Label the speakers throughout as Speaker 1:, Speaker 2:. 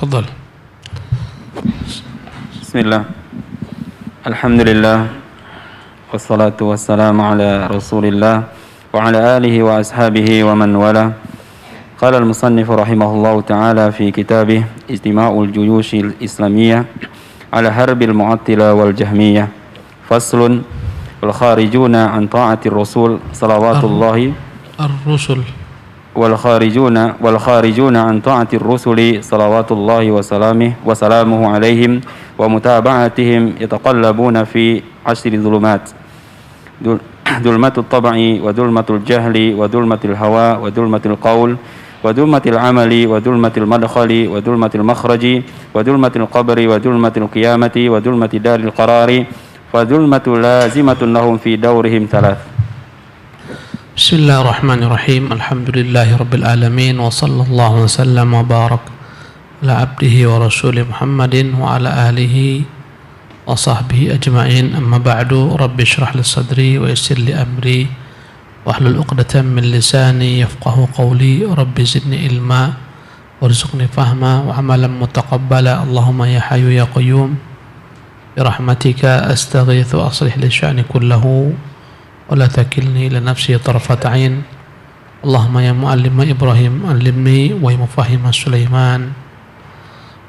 Speaker 1: تفضل.
Speaker 2: بسم الله الحمد لله والصلاة والسلام على رسول الله وعلى آله وأصحابه ومن والاه. قال المصنف رحمه الله تعالى في كتابه اجتماع الجيوش الإسلامية على حرب المعطلة والجهمية. فصل: والخارجون عن طاعة الرسول صلوات الله
Speaker 1: الرسل
Speaker 2: والخارجون عن طاعة الرسل صلوات الله وسلامه عليهم ومتابعتهم يتقلبون في 10 ظلمات: ظلمة الطبع وظلمة الجهل وظلمة الهوى وظلمة القول وظلمة العمل وظلمة المدخل وظلمة المخرج وظلمة القبر وظلمة القيامة وظلمة دار القرار وظلمة لازمة لهم في دورهم 3.
Speaker 1: Bismillahirrahmanirrahim. Alhamdulillahi rabbil alamin wa sallallahu wasallam wa barak ala abdihi wa rasulih Muhammadin wa ala alihi wa sahbihi ajma'in. Amma ba'du. Rabbi shrah li sadri wa yassir li amri wahlul 'uqdatam min lisani yafqahu qawli. Rabbi zidni ilma warzuqni fahma wa amalan mutaqabbala. Allahumma ya hayyu ya qayyum bi rahmatika astaghithu aslih li sya'ni kullahu ولا تكلني لنفسي طرفة عين. اللهم يا معلم إبراهيم علمني ومفهم سليمان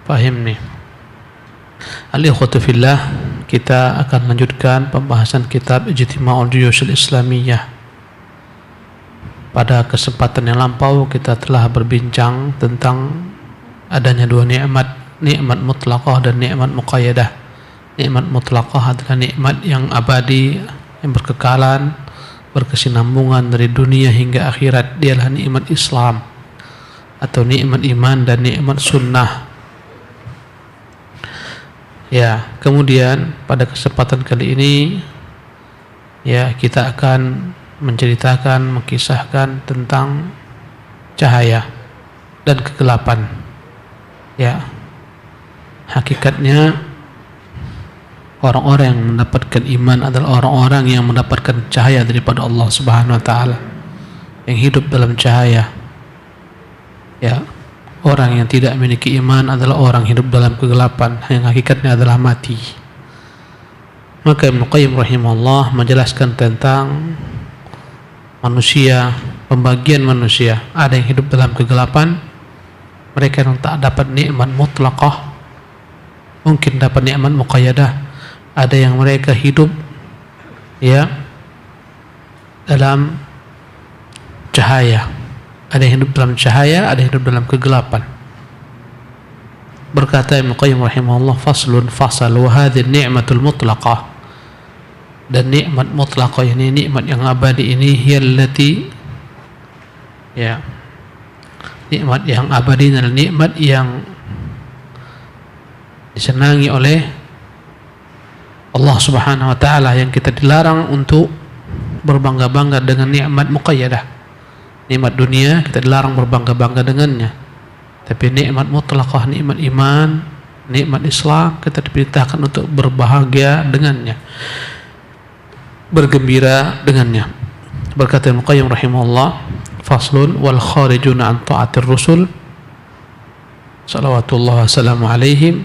Speaker 1: fahimni. Al-ikhwatu fillah, kita akan lanjutkan pembahasan kitab Ijtima'ul Juyushil Islamiyah. Pada kesempatan yang lampau kita telah berbincang tentang adanya dua nikmat, nikmat mutlaqah dan nikmat muqayyadah. Nikmat mutlaqah adalah nikmat yang abadi, yang berkekalan, berkesinambungan dari dunia hingga akhirat. Dialah nikmat Islam atau nikmat iman dan nikmat sunnah. Ya, kemudian pada kesempatan kali ini ya kita akan menceritakan, mengkisahkan tentang cahaya dan kegelapan. Ya, hakikatnya orang-orang yang mendapatkan iman adalah orang-orang yang mendapatkan cahaya daripada Allah Subhanahu wa taala, yang hidup dalam cahaya. Ya, orang yang tidak memiliki iman adalah orang hidup dalam kegelapan, yang hakikatnya adalah mati. Maka Ibnu Qayyim rahimahullah menjelaskan tentang manusia, pembagian manusia. Ada yang hidup dalam kegelapan, mereka yang tak dapat nikmat mutlaqah, mungkin dapat nikmat muqayyadah. Ada yang mereka hidup ya dalam cahaya. Ada yang hidup dalam cahaya, ada yang hidup dalam kegelapan. Berkata Ibnu Qayyim rahimahullah, faslun fasal wa hadhihi ni'matul mutlaqah. Dan nikmat mutlaqah ini, nikmat yang abadi ini, hiyallati ya, nikmat yang abadi adalah nikmat yang disenangi oleh Allah Subhanahu wa taala, yang kita dilarang untuk berbangga-bangga dengan nikmat muqayyadah. Nikmat dunia kita dilarang berbangga-bangga dengannya. Tapi nikmat mutlaqah, nikmat iman, nikmat Islam, kita diperintahkan untuk berbahagia dengannya, bergembira dengannya. Berkata Ibnu Qayyim rahimahullah, faslun wal kharijuna an ta'atir rusul salawatullah wassalamu alaihim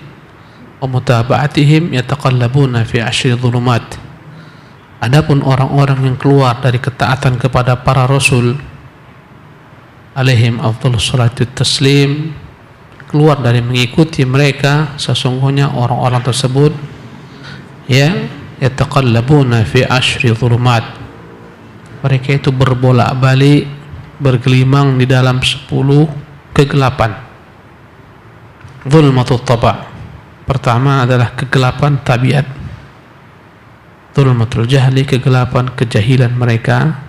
Speaker 1: wa mutaba'atihim yataqallabuna fi 10 dhulumat. Adapun orang-orang yang keluar dari ketaatan kepada para rasul alaihim afdhalus salatu taslim, keluar dari mengikuti mereka, sesungguhnya orang-orang tersebut ya yataqallabuna fi 10 dhulumat, mereka itu berbolak-balik, bergelimang di dalam 10 kegelapan. Zulmatut taba', pertama adalah kegelapan tabiat. Zulmatul jahli, kegelapan kejahilan mereka.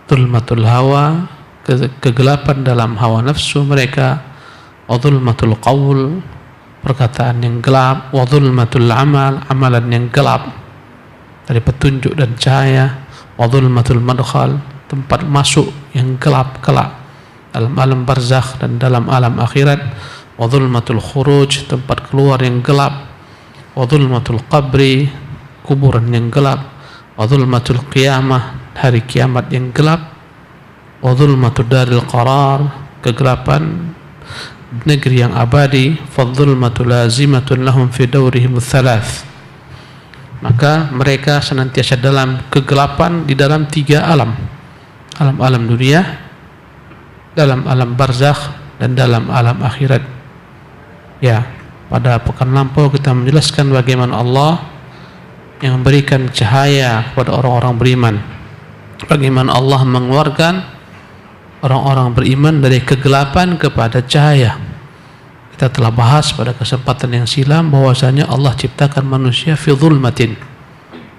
Speaker 1: Zulmatul hawa, kegelapan dalam hawa nafsu mereka. Wa zulmatul qaul, perkataan yang gelap. Wa zulmatul amal, amalan yang gelap dari petunjuk dan cahaya. Wa zulmatul madkhal, tempat masuk yang gelap kelak dalam alam barzakh dan dalam alam akhirat. Wa zulmatul khuruj, tempat keluar yang gelap. Wa zulmatul qabri, kuburan yang gelap. Wa zulmatul qiyamah, hari kiamat yang gelap. Wa zulmatul daril qarar, kegelapan negeri yang abadi, fadh-dhulmatu lazimatun lahum fi dawrihim tsalath. Maka mereka senantiasa dalam kegelapan di dalam 3 alam. Alam dunia, dalam alam barzakh, dan dalam alam akhirat. Ya, pada pekan lampau kita menjelaskan bagaimana Allah yang memberikan cahaya kepada orang-orang beriman. Bagaimana Allah mengeluarkan orang-orang beriman dari kegelapan kepada cahaya. Kita telah bahas pada kesempatan yang silam bahwasanya Allah ciptakan manusia fi dhulmatin,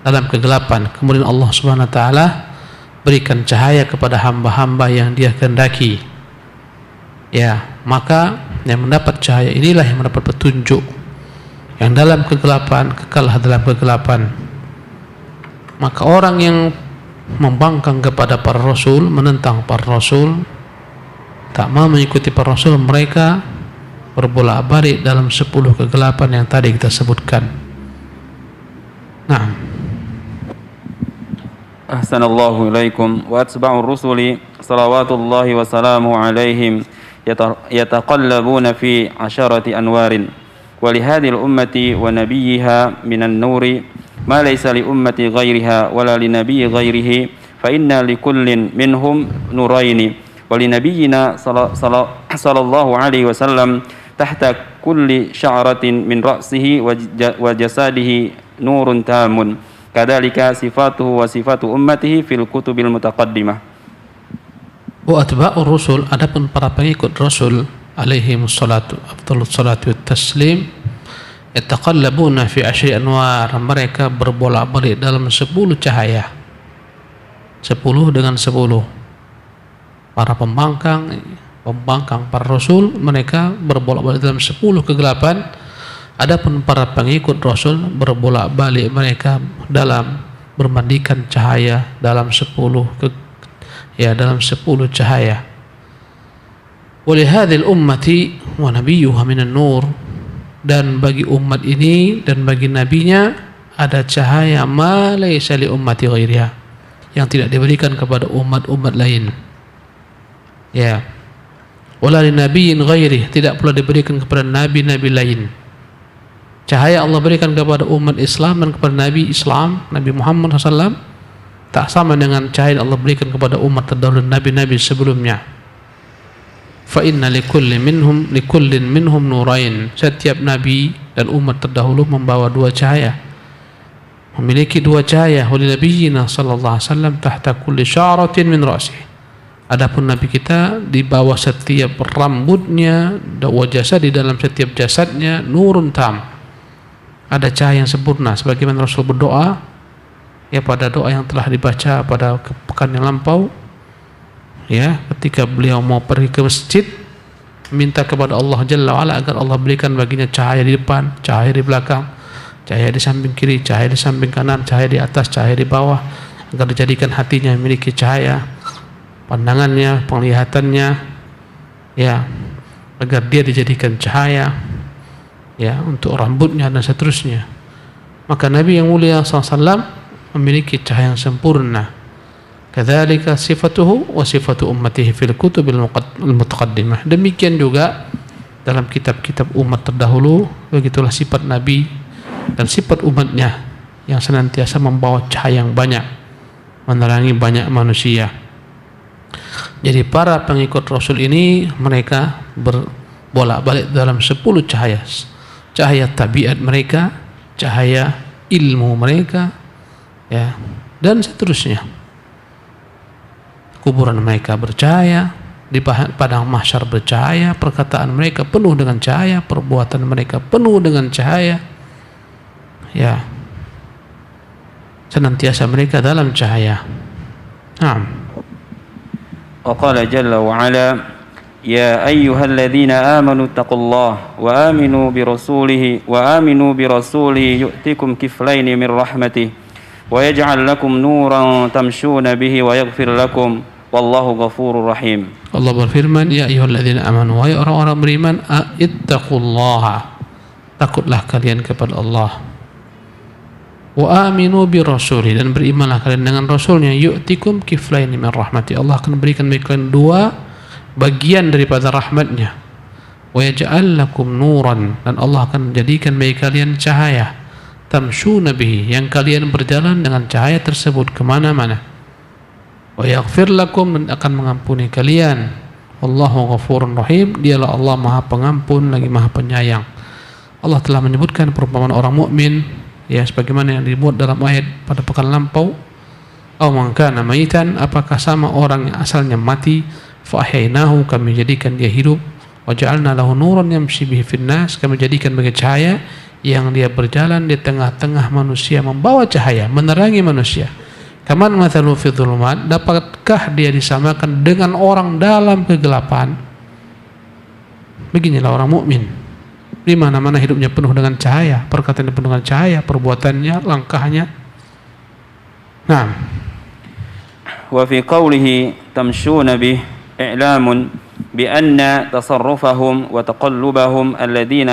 Speaker 1: dalam kegelapan. Kemudian Allah Subhanahu wa taala berikan cahaya kepada hamba-hamba yang Dia kehendaki. Ya, maka yang mendapat cahaya inilah yang mendapat petunjuk. Yang dalam kegelapan kekallah dalam kegelapan. Maka orang yang membangkang kepada para rasul, menentang para rasul, tak mau mengikuti para rasul, mereka berbolak-balik dalam 10 kegelapan yang tadi kita sebutkan. Nah,
Speaker 2: Ahsanallahu ilaikum wa atba'ur rusuli salawatullahi wa salamu alaihim yataqallabuna fi asharati anwarin wa li hadhihi al-ummati wa nabiyha minan nuri ma laysa li ummati ghayriha wala li nabiyyi ghayrihi fa inna li kullin minhum nuraini wa li nabiyyina sallallahu alaihi wasallam tahta kulli sya'ratin min ra'sihi wa jasadihi nurun tamun kadzalika sifatuhu wa sifatu ummatihi fil kutubil mutaqaddimah.
Speaker 1: Wa atba'ur rusul, adapun para pengikut rasul alaihi wassalatu afdhalus salatu wat taslim, yataqallabuna fi asyri anwar, mereka berbolak-balik dalam 10 cahaya. 10 dengan 10. Para pembangkang para rasul, mereka berbolak-balik dalam 10 kegelapan. Adapun para pengikut rasul berbolak-balik mereka dalam bermandikan cahaya dalam 10 dalam 10 cahaya. Wa li hadhil ummati wa nabiyyuha minan nur, dan bagi umat ini dan bagi nabinya ada cahaya ma laysa li ummati ghairiha, yang tidak diberikan kepada umat-umat lain. Ya. Wala li nabiyyin ghairi, tidak pula diberikan kepada nabi-nabi lain. Cahaya Allah berikan kepada umat Islam dan kepada Nabi Islam, Nabi Muhammad SAW, tak sama dengan cahaya Allah berikan kepada umat terdahulu, nabi-nabi sebelumnya. Fa inna likullin minhum nurain, setiap nabi dan umat terdahulu membawa 2 cahaya, memiliki 2 cahaya. Wa li nabiyyina sallallahu alaihi wasallam tahta kulli sya'ratin min ra'sihi, adapun nabi kita di bawah setiap rambutnya, wajah di dalam setiap jasadnya, nurun tam, ada cahaya yang sempurna. Sebagaimana Rasul berdoa, ya, pada doa yang telah dibaca pada pekan yang lampau, ya, ketika beliau mau pergi ke masjid, minta kepada Allah Jalla wa'ala agar Allah berikan baginya cahaya di depan, cahaya di belakang, cahaya di samping kiri, cahaya di samping kanan, cahaya di atas, cahaya di bawah, agar dijadikan hatinya memiliki cahaya, pandangannya, penglihatannya, ya, agar dia dijadikan cahaya, ya, untuk rambutnya dan seterusnya. Maka Nabi yang mulia SAW memiliki cahaya yang sempurna. Kadzalika sifatuhu wa sifatu ummatihi fil kutubil mutaqaddimah. Demikian juga dalam kitab-kitab umat terdahulu, begitulah sifat Nabi dan sifat umatnya yang senantiasa membawa cahaya yang banyak, menerangi banyak manusia. Jadi para pengikut Rasul ini mereka berbolak-balik dalam 10 cahaya. Cahaya tabiat mereka, cahaya ilmu mereka, ya, dan seterusnya. Kuburan mereka bercahaya, di padang mahsyar bercahaya, perkataan mereka penuh dengan cahaya, perbuatan mereka penuh dengan cahaya, ya, senantiasa mereka dalam cahaya.
Speaker 2: وقال جل وعلا يا أيها الذين آمنوا اتقوا الله وآمنوا برسوله يؤتكم كفلين من رحمته ويجعل لكم نورا تمشون به ويغفر لكم والله غفور رحيم.
Speaker 1: Allah berfirman, ya ayyuhalladzina amanu, wahai orang-orang beriman, ittaqullaha, takutlah kalian kepada Allah. Wa aminu bi rasuli, dan berimanlah kalian dengan rasulnya. Yu'tikum kiflaini min rahmati, Allah akan berikan bagi kalian 2 bagian daripada rahmatnya. wa yaj'al lakum nuran, dan Allah akan menjadikan bagi kalian cahaya, tamshuna bihi, yang kalian berjalan dengan cahaya tersebut kemana-mana, wa yaghfir lakum, dan akan mengampuni kalian, wallahu ghafurur rahim, dialah Allah maha pengampun lagi maha penyayang. Allah telah menyebutkan perumpamaan orang mukmin, ya, sebagaimana yang dimuat dalam ayat pada pekan lampau, aw man kana maitan, apakah sama orang yang asalnya mati, fa ahyainahu, kami jadikan dia hidup, wa ja'alna lahu nuran yamshi bihi fin nas, kami jadikan sebagai cahaya yang dia berjalan di tengah-tengah manusia, membawa cahaya, menerangi manusia. Kaman mathalu fi dhulumat, dapatkah dia disamakan dengan orang dalam kegelapan? Beginilah orang mukmin, di mana-mana hidupnya penuh dengan cahaya, perkataannya penuh dengan cahaya, perbuatannya, langkahnya. Nah,
Speaker 2: wa fi qawlihi tamshuna bih i'lamun bi anna tasarrufahum wa taqallubahum alladhi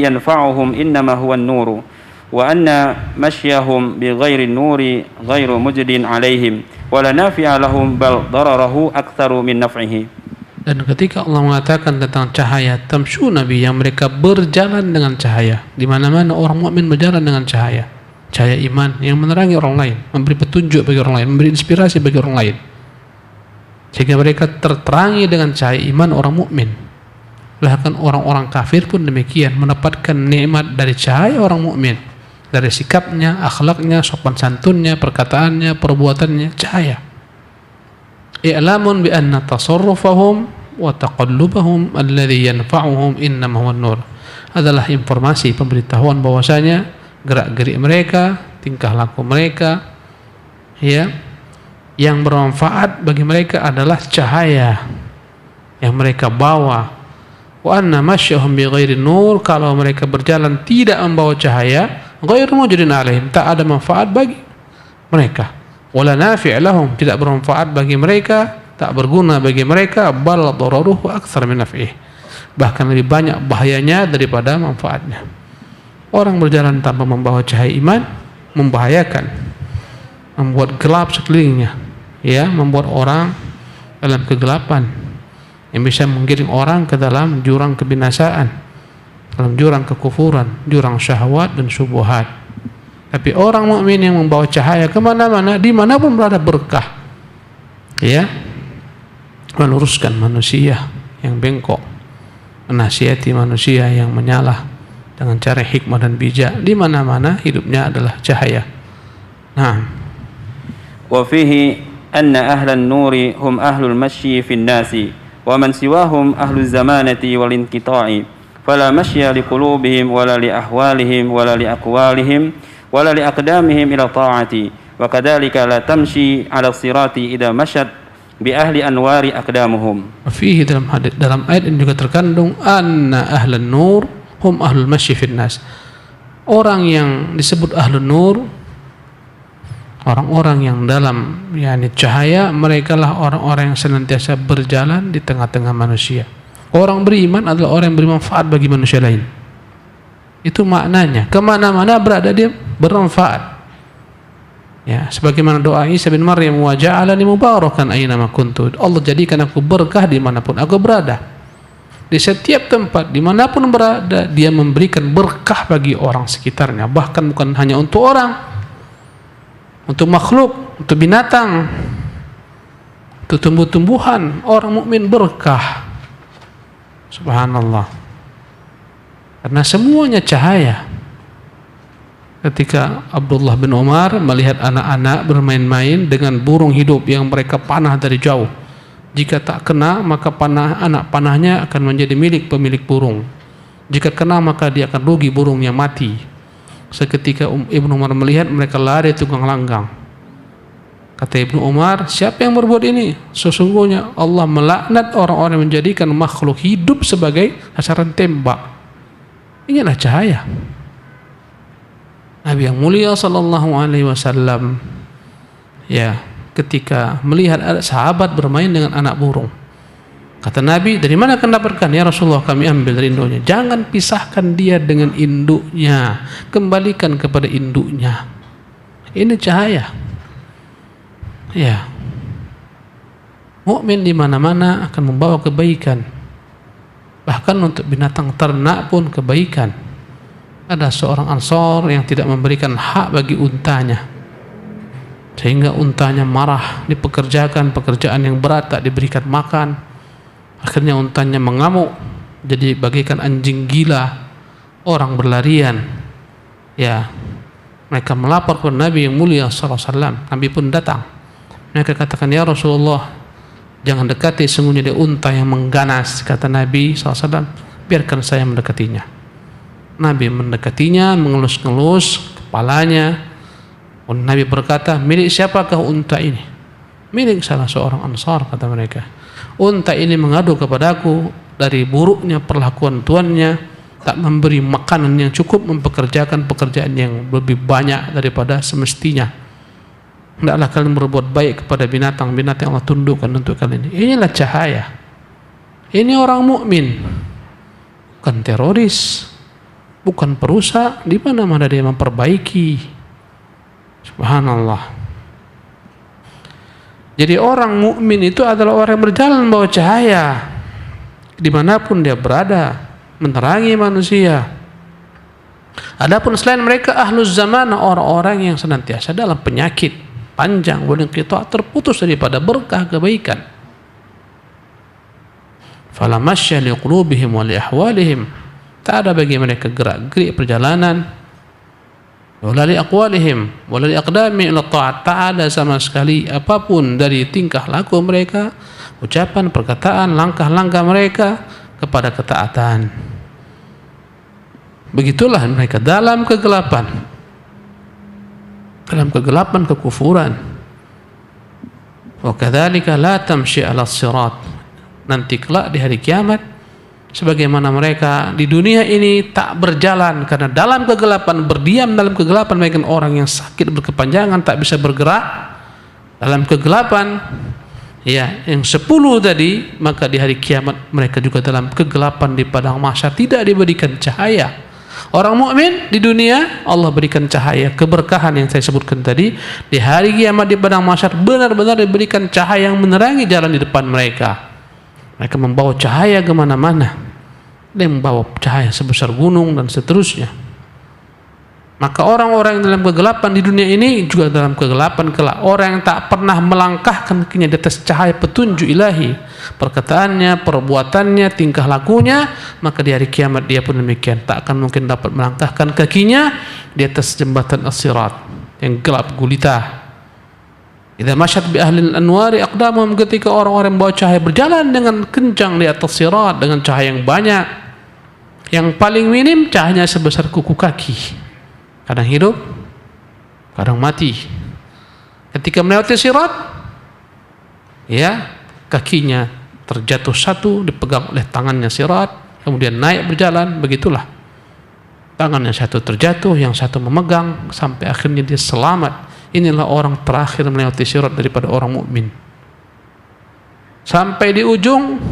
Speaker 2: yanfa'uhum innama huwa an-nuru wa anna mashyahum bi ghairi an-nuri ghairu mujdin 'alaihim wa la nafi'a lahum bal dararahu aktsaru min naf'ihi.
Speaker 1: Dan ketika Allah mengatakan tentang cahaya, tamshuna bi, yang mereka berjalan dengan cahaya, di mana-mana orang mukmin berjalan dengan cahaya, cahaya iman yang menerangi orang lain, memberi petunjuk bagi orang lain, memberi inspirasi bagi orang lain, sehingga mereka terterangi dengan cahaya iman orang mukmin. Bahkan orang-orang kafir pun demikian, mendapatkan nikmat dari cahaya orang mukmin, dari sikapnya, akhlaknya, sopan santunnya, perkataannya, perbuatannya, cahaya. I'lamun bi anna tasarrufahum wa taqallubahum alladhi yanfa'uhum innama huwa an-nur, adalah informasi, pemberitahuan bahwasanya gerak-gerik mereka, tingkah laku mereka, ya, yang bermanfaat bagi mereka adalah cahaya yang mereka bawa. Wa anna masyahum bi ghairi nur, kalau mereka berjalan tidak membawa cahaya, ghairu mujrin alaihim, tak ada manfaat bagi mereka. Wala nafi' lahum, tidak bermanfaat bagi mereka, tak berguna bagi mereka, bal dararuhu aktsar min naf'ih, bahkan lebih banyak bahayanya daripada manfaatnya. Orang berjalan tanpa membawa cahaya iman membahayakan, membuat gelap sekelilingnya, ya, membuat orang dalam kegelapan yang bisa menggiring orang ke dalam jurang kebinasaan, dalam jurang kekufuran, jurang syahwat dan syubhat. Tapi orang mukmin yang membawa cahaya kemana-mana, dimanapun berada, berkah, ya, meluruskan manusia yang bengkok, menasihati manusia yang menyalah dengan cara hikmah dan bijak, di mana-mana hidupnya adalah cahaya. Nah,
Speaker 2: wa fihi anna ahlan nuri hum ahlul masyi fin nasi wa man siwahum ahluz zamanati wal inqita'i fala masya liqulubihim wala li ahwalihim wala li aqwalihim wala li aqdamihim ila ta'ati wa kadzalika la tamshi 'ala sirati idza masyat bi ahli anwari aqdamuhum.
Speaker 1: Fihi, dalam ayat ini juga terkandung anna ahlan nur hum ahlul masyi fin nas. Orang yang disebut ahlun nur, orang-orang yang dalam, yakni cahaya, mereka lah orang-orang yang senantiasa berjalan di tengah-tengah manusia. Orang beriman adalah orang yang bermanfaat bagi manusia lain. Itu maknanya, kemana-mana berada dia bermanfaat. Ya, sebagaimana doa Isa bin Maryam, wa ja'alani mubarakan aina ma kuntu, Allah jadikan aku berkah dimanapun aku berada. Di setiap tempat, dimanapun berada, dia memberikan berkah bagi orang sekitarnya. Bahkan bukan hanya untuk orang, untuk makhluk, untuk binatang, untuk tumbuh-tumbuhan, orang mukmin berkah. Subhanallah. Karena semuanya cahaya. Ketika Abdullah bin Umar melihat anak-anak bermain-main dengan burung hidup yang mereka panah dari jauh, jika tak kena maka anak panahnya akan menjadi milik pemilik burung. Jika kena maka dia akan rugi, burungnya mati. Seketika Ibnu Umar melihat mereka lari tunggang langgang. Kata Ibnu Umar, siapa yang berbuat ini? Sesungguhnya Allah melaknat orang-orang yang menjadikan makhluk hidup sebagai sasaran tembak. Inilah cahaya. Nabi yang mulia sallallahu alaihi wasallam, ya, ketika melihat ada sahabat bermain dengan anak burung, kata Nabi, dari mana kau dapatkan? Ya Rasulullah, kami ambil dari induknya. Jangan pisahkan dia dengan induknya, kembalikan kepada induknya. Ini cahaya. Ya. Mukmin di mana-mana akan membawa kebaikan. Bahkan untuk binatang ternak pun kebaikan. Ada seorang Ansor yang tidak memberikan hak bagi untanya, sehingga untanya marah, dipekerjakan pekerjaan yang berat, tak diberikan makan. Akhirnya untanya mengamuk, jadi bagaikan anjing gila, orang berlarian. Ya, mereka melapor kepada Nabi yang mulia sallallahu alaihi wasallam. Nabi pun datang. Mereka katakan, ya Rasulullah, jangan dekati, sungguhnya dia unta yang mengganas. Kata Nabi SAW, biarkan saya mendekatinya. Nabi mendekatinya, mengelus-ngelus kepalanya. Nabi berkata, milik siapakah unta ini? Milik salah seorang Ansar, kata mereka. Unta ini mengadu kepadaku dari buruknya perlakuan tuannya, tak memberi makanan yang cukup, mempekerjakan pekerjaan yang lebih banyak daripada semestinya. Hendaklah kalian berbuat baik kepada binatang-binatang yang Allah tundukkan untuk kalian. Inilah cahaya. Ini orang mukmin, bukan teroris, bukan perusak. Di mana-mana dia memperbaiki. Subhanallah. Jadi orang mukmin itu adalah orang yang berjalan membawa cahaya dimanapun dia berada, menerangi manusia. Adapun selain mereka ahluz zaman, orang-orang yang senantiasa dalam penyakit panjang, boleh kita terputus daripada berkah kebaikan. Fala masya li qulubihim wa li ahwalihim, tak ada bagi mereka gerak-gerik perjalanan, wala li aqwalihim wala li aqdami ila ta'at, tak ada sama sekali apapun dari tingkah laku mereka, ucapan, perkataan, langkah-langkah mereka kepada ketaatan. Begitulah mereka dalam kegelapan, kekufuran. Wa kadzalika la tamshi 'ala sirat, nanti kelak di hari kiamat sebagaimana mereka di dunia ini tak berjalan karena dalam kegelapan, berdiam dalam kegelapan, mereka orang yang sakit berkepanjangan, tak bisa bergerak dalam kegelapan. Ya, yang 10 tadi, maka di hari kiamat mereka juga dalam kegelapan di padang mahsyar, tidak diberikan cahaya. Orang mukmin di dunia Allah berikan cahaya, keberkahan yang saya sebutkan tadi. Di hari kiamat di padang mahsyar benar-benar diberikan cahaya yang menerangi jalan di depan mereka. Mereka membawa cahaya ke mana-mana. Dia membawa cahaya sebesar gunung dan seterusnya. Maka orang-orang yang dalam kegelapan di dunia ini juga dalam kegelapan kelak. Orang yang tak pernah melangkahkan kakinya di atas cahaya petunjuk ilahi, perkataannya, perbuatannya, tingkah lakunya, maka di hari kiamat dia pun demikian, tak akan mungkin dapat melangkahkan kakinya di atas jembatan as-sirat yang gelap gulita. Idza masyat bi ahli al-anwari aqdamuhum, ketika orang-orang membawa cahaya berjalan dengan kencang di atas sirat dengan cahaya yang banyak, yang paling minim cahayanya sebesar kuku kaki. Kadang hidup, kadang mati. Ketika melewati sirat, ya, kakinya terjatuh satu, dipegang oleh tangannya sirat, kemudian naik berjalan, begitulah. Tangannya satu terjatuh, yang satu memegang, sampai akhirnya dia selamat. Inilah orang terakhir melewati sirat daripada orang mukmin. Sampai di ujung,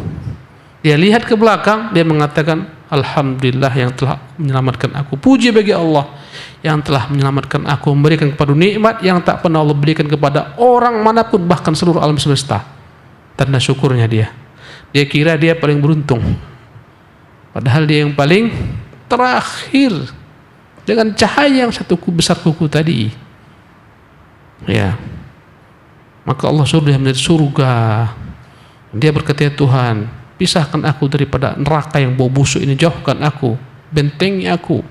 Speaker 1: dia lihat ke belakang, dia mengatakan, alhamdulillah yang telah menyelamatkan aku. Puji bagi Allah yang telah menyelamatkan aku, memberikan kepada nikmat yang tak pernah Allah berikan kepada orang manapun, bahkan seluruh alam semesta. Tanda syukurnya dia. Dia kira dia paling beruntung, padahal dia yang paling terakhir dengan cahaya yang satu besar kuku tadi. Ya, maka Allah suruh dia menjadi surga. Dia berkata, ya Tuhan, pisahkan aku daripada neraka yang bau busuk ini, jauhkan aku, bentengi aku.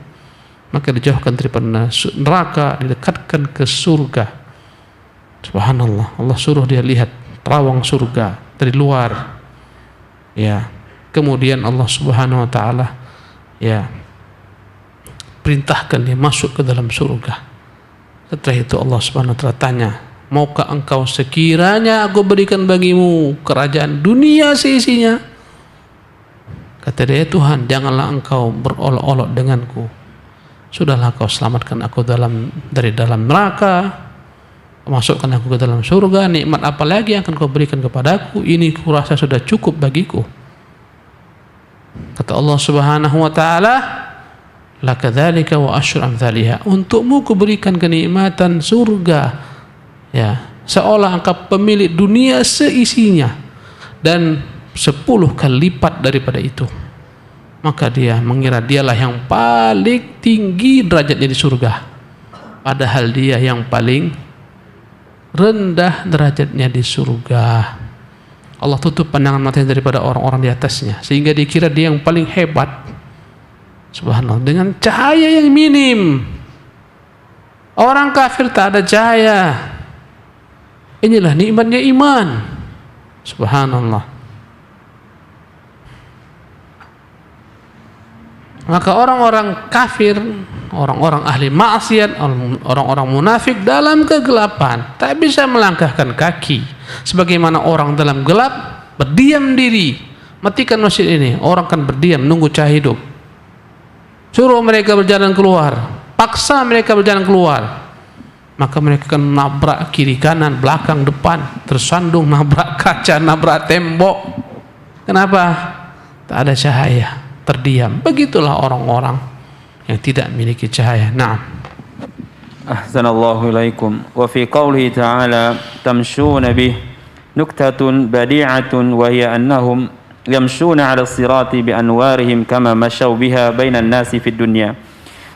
Speaker 1: Maka dijauhkan daripada neraka, didekatkan ke surga. Subhanallah, Allah suruh dia lihat terawang surga dari luar. Ya, kemudian Allah Subhanahu wa taala ya perintahkan dia masuk ke dalam surga. Setelah itu Allah Subhanahu wa taala tanya, maukah engkau sekiranya aku berikan bagimu kerajaan dunia seisinya? Kata dia, Tuhan, janganlah engkau berolok-olok denganku. Sudahlah kau selamatkan aku dari dalam neraka, masukkan aku ke dalam surga. Nikmat apa lagi yang akan kau berikan kepadaku? Ini kurasa sudah cukup bagiku. Kata Allah Subhanahu wa taala, lakadzalika wa asyru amthaliha, untukmu kuberikan kenikmatan surga, ya, seolah engkau pemilik dunia seisinya. dan 10 kali lipat daripada itu, maka dia mengira dialah yang paling tinggi derajatnya di surga, padahal dia yang paling rendah derajatnya di surga. Allah tutup pandangan matanya daripada orang-orang di atasnya, sehingga dikira dia yang paling hebat. Subhanallah, dengan cahaya yang minim. Orang kafir tak ada cahaya. Inilah nikmatnya iman. Subhanallah. Maka orang-orang kafir, orang-orang ahli maksiat, orang-orang munafik dalam kegelapan tak bisa melangkahkan kaki. Sebagaimana orang dalam gelap berdiam diri. Matikan masjid ini, orang kan berdiam nunggu cahaya hidup. Suruh mereka berjalan keluar, paksa mereka berjalan keluar, maka mereka akan nabrak kiri kanan, belakang, depan, tersandung, nabrak kaca, nabrak tembok. Kenapa? Tak ada cahaya, terdiam. Begitulah orang-orang yang tidak memiliki cahaya. Naam.
Speaker 2: Ahsanallahu ilaikum. Wa fi qawlihi ta'ala tamshuna bih nuktatun badi'atun wa hiya annahum yamshuna 'ala as-sirati bi anwarihim kama mashaw biha bainan nasi fid dunya.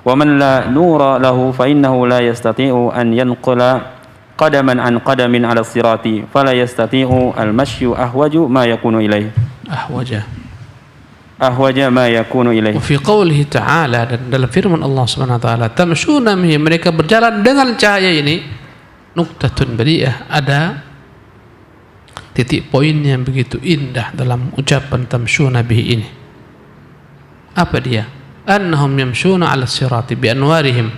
Speaker 2: Wa man la nura lahu fa innahu la yastati'u an yanqula qadaman an qadamin 'ala as-sirati fala yastati'u al-mashyu ahwaju ma yakunu ilayhi. Ahwaja ma yakunu ilaih.
Speaker 1: Fi qawlihi ta'ala, dan dalam firman Allah Subhanahu wa taala, tamshuna bihi, mereka berjalan dengan cahaya ini, nuktatun badi'ah, ada titik poin yang begitu indah dalam ucapan tamshuna bihi ini. Apa dia? Annahum yamshuna 'ala sirati bi anwarihim.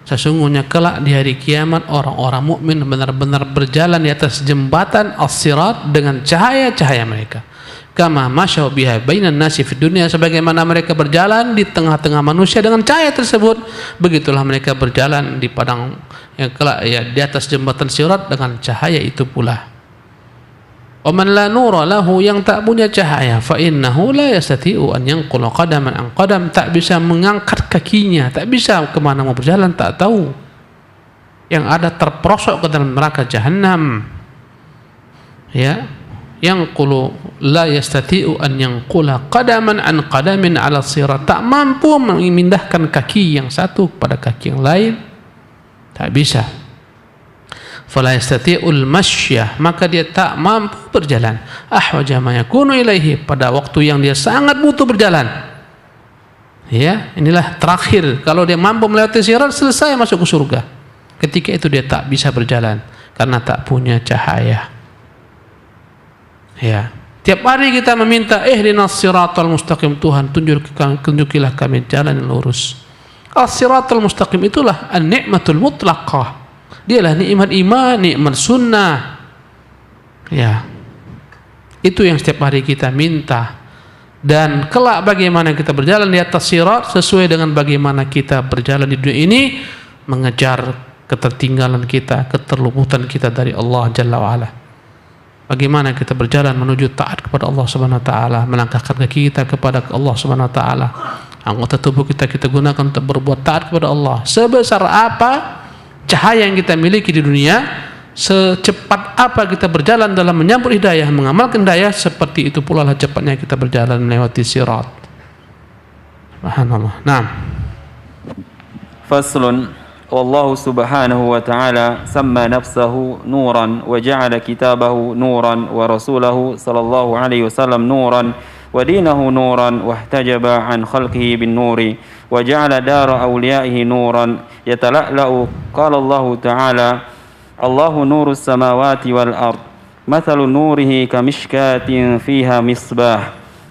Speaker 1: Sesungguhnya kelak di hari kiamat orang-orang mukmin benar-benar berjalan di atas jembatan as-sirat dengan cahaya-cahaya mereka. Kama masyaw biha bainan nasi fid dunya, sebagaimana mereka berjalan di tengah-tengah manusia dengan cahaya tersebut, begitulah mereka berjalan di padang yang kelak, ya, di atas jembatan sirat dengan cahaya itu pula. Wa man la nura lahu, yang tak punya cahaya, fa innahu la yastati'u an yanqula qadaman an qadam, tak bisa mengangkat kakinya, tak bisa kemana mau berjalan, tak tahu, yang ada terperosok ke dalam neraka jahanam. Ya, yanqulu la yastati'u an yanqula qadaman an qadamin 'ala sirat, tak mampu memindahkan kaki yang satu pada kaki yang lain, tak bisa. Fala yastati'ul masyah, maka dia tak mampu berjalan. Ahwaja ma yakunu ilaihi, pada waktu yang dia sangat butuh berjalan. Ya, inilah terakhir, kalau dia mampu melewati sirat, selesai masuk ke surga. Ketika itu dia tak bisa berjalan karena tak punya cahaya. Ya, tiap hari kita meminta ihdinas siratal mustaqim, Tuhan tunjukilah kami jalan yang lurus. As-siratal mustaqim itulah an-ni'matul mutlaqah. Dialah nikmat iman, nikmat sunnah. Ya, itu yang setiap hari kita minta. Dan kelak bagaimana kita berjalan di atas sirat sesuai dengan bagaimana kita berjalan di dunia ini, mengejar ketertinggalan kita, keterlupaan kita dari Allah Jalla wa'ala. Bagaimana kita berjalan menuju taat kepada Allah Subhanahu wa taala, melangkahkan kaki kita kepada Allah Subhanahu wa taala. Anggota tubuh kita gunakan untuk berbuat taat kepada Allah. Sebesar apa cahaya yang kita miliki di dunia, secepat apa kita berjalan dalam menyambut hidayah, mengamalkan hidayah, seperti itu pula lah cepatnya kita berjalan melewati sirat. Subhanallah. Naam.
Speaker 2: Faslun. والله سبحانه وتعالى سمى نفسه نورا وجعل كتابه نورا ورسوله صلى الله عليه وسلم نورا ودينه نورا واحتجب عن خلقه بالنور وجعل دار أوليائه نورا يتلألأ. قال الله تعالى الله نور السماوات والأرض مثل نوره كمشكاة فيها مصباح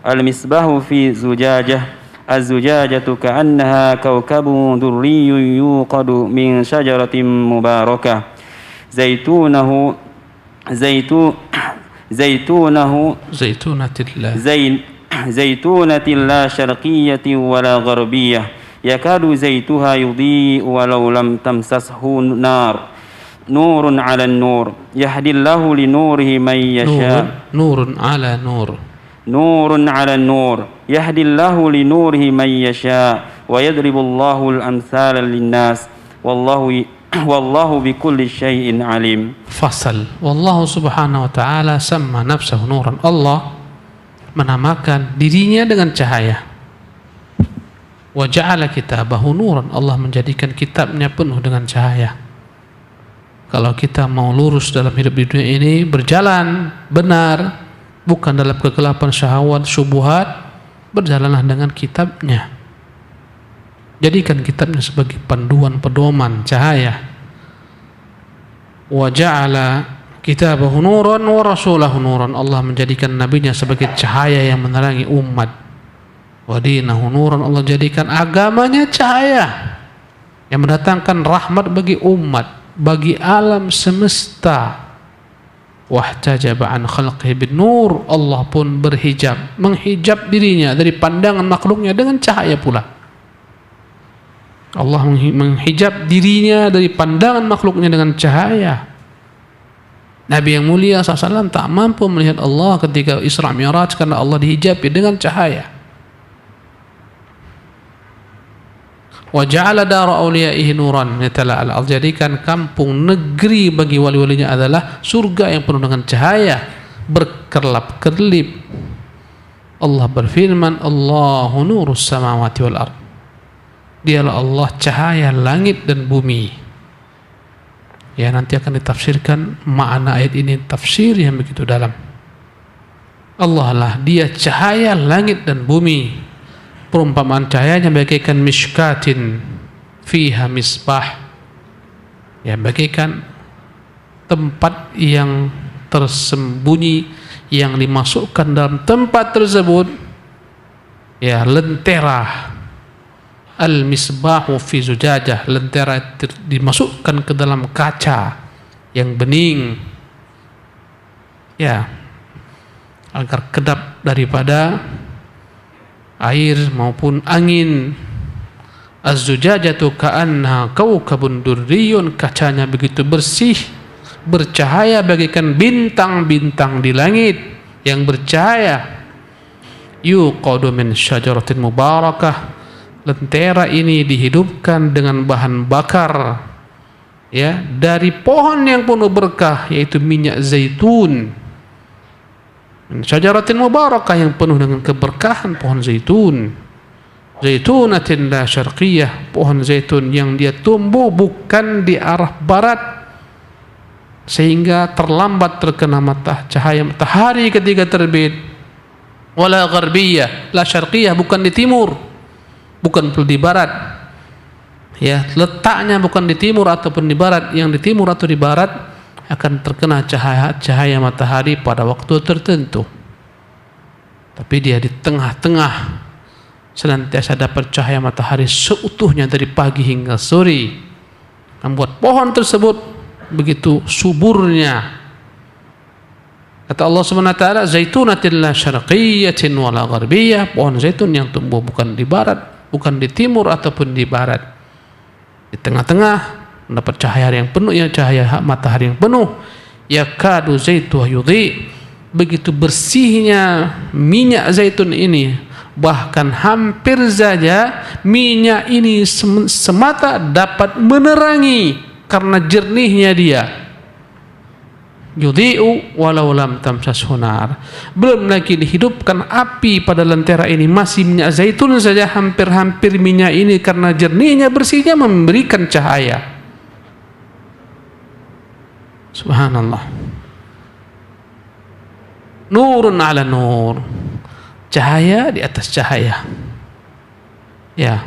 Speaker 2: المصباح في زجاجة الزجاجة كأنها كوكب دري يوقد من شجرة مباركة زيتونة لا شرقية ولا غربية يكاد زيتها يضيء ولو لم تمسسه نار نور على النور يهدي الله لنوره من يشاء
Speaker 1: نور على نور
Speaker 2: نور على النور يهدي الله لنوره من يشاء ويضرب الله الأمثال للناس wallahu bikulli syai'in alim.
Speaker 1: Fasal. Wallahu subhanahu wa ta'ala sama nafsahu nuran. Allah menamakan dirinya dengan cahaya. Wa ja'ala kitabahu nuran. Allah menjadikan kitabnya penuh dengan cahaya. Kalau kita mau lurus dalam hidup di dunia ini, berjalan benar, bukan dalam kegelapan syahwat, syubhat, berjalanlah dengan kitabnya. Jadikan kitabnya sebagai panduan, pedoman, cahaya. Wa ja'ala kitabahu nuran wa rasulahu nuran. Allah menjadikan nabinya sebagai cahaya yang menerangi umat. Wa dinahu nuran. Allah jadikan agamanya cahaya yang mendatangkan rahmat bagi umat, bagi alam semesta. Wahtajaba an khalqihi bin nur. Allah pun berhijab, menghijab dirinya dari pandangan makhluknya dengan cahaya pula. Allah menghijab dirinya dari pandangan makhluknya dengan cahaya. Nabi yang mulia SAW tak mampu melihat Allah ketika Isra Mi'raj karena Allah dihijabi dengan cahaya. Wa ja'ala dara awliyaihi nuran yatala'al. Allah jadikan kampung negeri bagi wali-walinya adalah surga yang penuh dengan cahaya, berkerlap-kerlip. Allah berfirman, Allahu nurus samawati wal ard. Dialah Allah cahaya langit dan bumi. Ya, nanti akan ditafsirkan makna ayat ini, tafsir yang begitu dalam. Allah lah, dia cahaya langit dan bumi. Perumpamaan cahayanya bagaikan mishkatin fiha misbah. Ya, bagaikan tempat yang tersembunyi yang dimasukkan dalam tempat tersebut, ya, lentera. Al-misbahu fi zujajah. Lentera dimasukkan ke dalam kaca yang bening, ya, agar kedap daripada air maupun angin. Az-zujajatu ka'annaha kawkabun durriyun. Kacanya begitu bersih, bercahaya bagaikan bintang-bintang di langit yang bercahaya. Yuqadu min syajaratin mubarakah. Lentera ini dihidupkan dengan bahan bakar, ya, dari pohon yang penuh berkah, yaitu minyak zaitun. Syajaratin mubarakah, yang penuh dengan keberkahan, pohon zaitun. Zaitunatin la syarqiyah, pohon zaitun yang dia tumbuh bukan di arah barat sehingga terlambat terkena cahaya matahari ketika terbit. Wala gharbiyah, la syarqiyah, bukan di timur, bukan di barat, ya, letaknya bukan di timur ataupun di barat. Yang di timur atau di barat akan terkena cahaya matahari pada waktu tertentu, tapi dia di tengah-tengah, senantiasa dapat cahaya matahari seutuhnya dari pagi hingga sore, membuat pohon tersebut begitu suburnya. Kata Allah SWT, zaitunatin la syarqiyatin wala gharbiyah, pohon zaitun yang tumbuh bukan di barat, bukan di timur ataupun di barat, di tengah-tengah, mendapat cahaya yang penuh, ya, cahaya matahari yang penuh. Yakadu zaituha yudhi, begitu bersihnya minyak zaitun ini, bahkan hampir saja minyak ini semata dapat menerangi karena jernihnya dia. Yudhi'u walau lam tamsashu nar. Belum lagi dihidupkan api pada lentera ini, masih minyak zaitun saja hampir-hampir minyak ini karena jernihnya, bersihnya memberikan cahaya. Subhanallah. Nurun ala nur, cahaya di atas cahaya. Ya,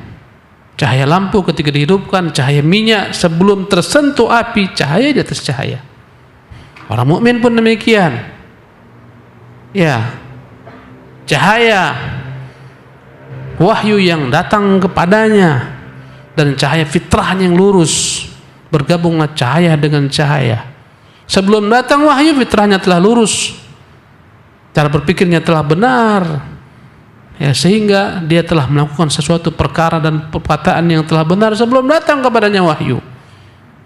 Speaker 1: cahaya lampu ketika dihidupkan, cahaya minyak sebelum tersentuh api, cahaya di atas cahaya. Orang mukmin pun demikian. Ya, cahaya wahyu yang datang kepadanya dan cahaya fitrahnya yang lurus, bergabunglah cahaya dengan cahaya. Sebelum datang wahyu, fitrahnya telah lurus, cara berpikirnya telah benar, ya, sehingga dia telah melakukan sesuatu perkara dan perkataan yang telah benar sebelum datang kepadanya wahyu.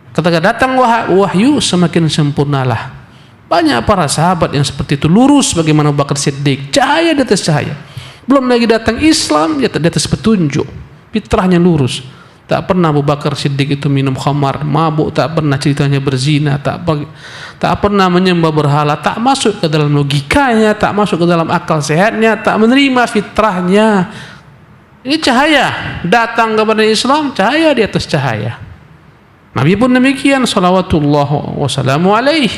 Speaker 1: Ketika datang wahyu, semakin sempurnalah. Banyak para sahabat yang seperti itu, lurus bagaimana Abu Bakar Siddiq, cahaya di atas cahaya. Belum lagi datang Islam, di atas petunjuk, fitrahnya lurus. Tak pernah Abu Bakar Siddiq itu minum khamar, mabuk, tak pernah ceritanya berzina, tak pernah menyembah berhala, tak masuk ke dalam logikanya, tak masuk ke dalam akal sehatnya, tak menerima fitrahnya. Ini cahaya datang kepada Islam, cahaya di atas cahaya. Nabi pun demikian, salawatullah wassalamu alaih.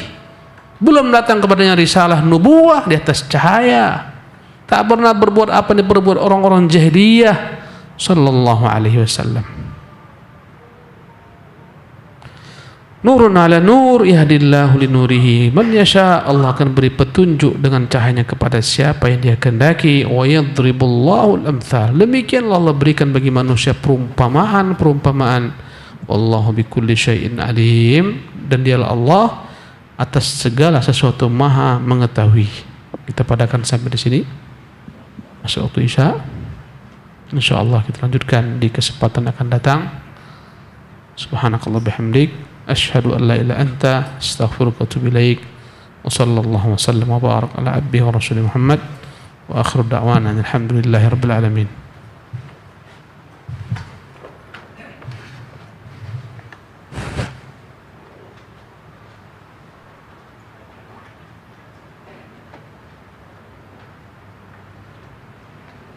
Speaker 1: Belum datang kepadanya risalah nubuwah, di atas cahaya. Tak pernah berbuat apa yang diperbuat orang-orang jahiliyah, sallallahu alaihi wasallam. Nurun ala nur yahdillahu linurihi man yasha. Allah akan beri petunjuk dengan cahayanya kepada siapa yang dia kehendaki. Wa yadribullahu al-amthal. Demikianlah Allah berikan bagi manusia perumpamaan. Wallahu bikulli syai'in alim. Dan dialah Allah atas segala sesuatu maha mengetahui. Kita padakan sampai di sini. Masuk waktu Isya. Insyaallah kita lanjutkan di kesempatan akan datang. Subhanakallah bihamdik, asyhadu an la ilaha anta, astaghfiruka wa atubu ilaik. Wa sallallahu wa sallam wa barak ala abdihi wa rasulih Muhammad wa akhiru da'wana alhamdulillahi rabbil alamin.